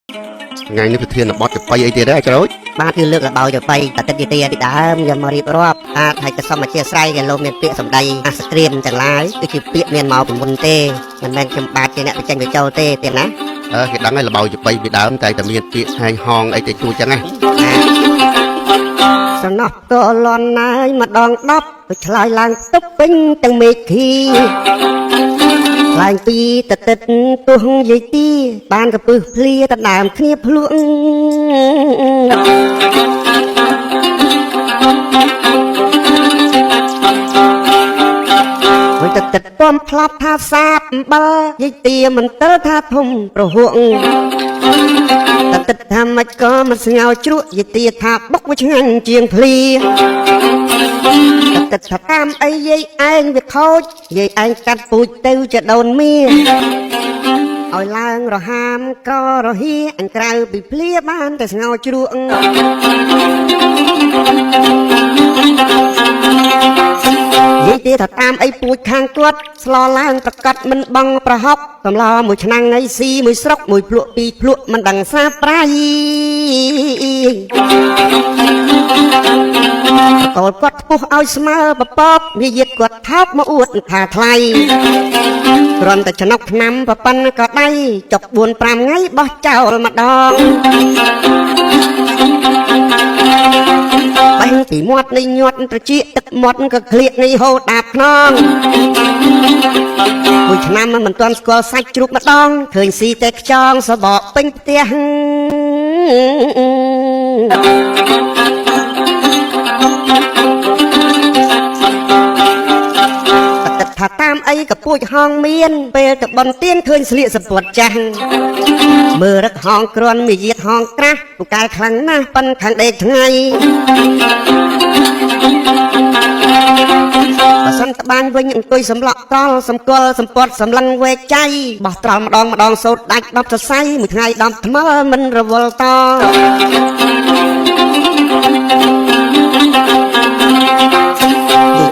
ngàyនេះប្រធានបទចបៃអីទៀតដែរច្រូចបាទគឺលើកលបោចបៃតតិតិទីពីដើមយកមករៀបរាប់ហើយក៏សូមអធិស្ឋានគេលោកមានពាក្យសម្ដីអាសក្រៀនទាំងឡាយគឺជាពាក្យមានមកពីមុនទេមិនមែនខ្ញុំបាទជាអ្នកបញ្ចេញបញ្ចូលទេទៀតណាគេដឹងហើយលបោចបៃពីដើមតែមានពាក្យហែងហងអីទៅជួយចឹងណាសំណោះតលន់ណាយម្ដង10ទៅឆ្លើយឡើងទុកពេញទាំងមេឃីខ្លាញ់ពីតតិតទុះយាយទីបានកពឹសភ្លាដដើមគ្នាភ្លក់វិញតតិតពំផ្លាប់ថាសាបអំបិលយាយទីមិនទៅថាធំប្រហួកតតិតថាមិនក៏មិនស្ងោជ្រក់យាយទីថាបុកវាឆ្ងាញ់ជាងភ្លាតតិតថាតាមអីយាយឯងវាខូចយាយឯងកាត់ពូជទៅជាដូនមាឲ្យឡើងរហាមក្ររហៀអញក្រៅពីភ្លាបានតែស្ងោជ្រក់យាយទីថាតាមអីពូជខាងគាត់ស្លឡើងប្រកាត់មិនបងប្រហុកកំឡោមួយឆ្នាំងអីស៊ីមួយស្រុកមួយភ្លក់ពីរភ្លក់មិនដឹងសាប្រៃតលគាត់ពុះឲ្យស្មើបបបវាយាតគាត់ថោកមកអួតថាថ្លៃគ្រាន់តែឆ្នុកឆ្នាំប្រប៉ុណ្ណក៏ដៃចុក 4-5 ថ្ងៃបោះចោលម្ដងបាញ់ពីមាត់នៃញាត់ត្រចៀកទឹកមាត់ក៏ក្លៀកនៃហូរដាបខ្នងមួយឆ្នាំមិនទាន់ស្គាល់សាច់ជ្រូកម្ដងឃើញស៊ីតែខ្យងសបកពេញផ្ទះថាតាមអីក៏ពូជហងមានពេលទៅបន់ទៀនឃើញស្លៀកសពតចាស់មើលរឹកហងគ្រាន់មានយាតហងក្រាស់ពូកែខ្លាំងណាស់ប៉ិនខាងដេកថ្ងៃបើសិនត្បាញវិញអង្គុយសម្លក់ត្រល់សម្គាល់សម្ពត់សម្លឹងវែកចៃបោះត្រល់ម្ដងសូត្រដាច់10សរសៃមួយថ្ងៃ10ថ្មល់មិនរវល់ត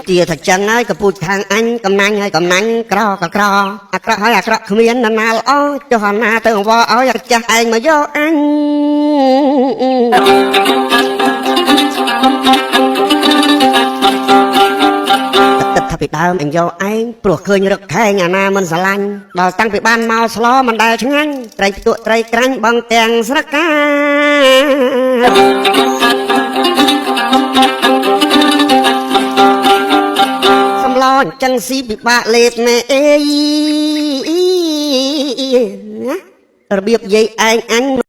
ជាថាចឹងហើយក៏ពូជខាងអញកំណាញ់ហើយកំណាញ់ក្រក៏ក្រអាក្រក់ហើយអាក្រក់គ្មានណាណាល្អចុះអាណាទៅអង្វរឲ្យអាចាស់ឯងមកយកអញទឹកថាពីដើមអញយកឯងព្រោះឃើញរឹកខែងអាណាមិនស្រឡាញ់ដល់តាំងពីបានមកស្លោមិនដែលឆ្ងាញ់ត្រីផ្ទក់ត្រីក្រាញ់បងទាំងស្រកាអញ្ចឹងស៊ីពិបាកលេបណែអេរបៀបយាយឯងអញ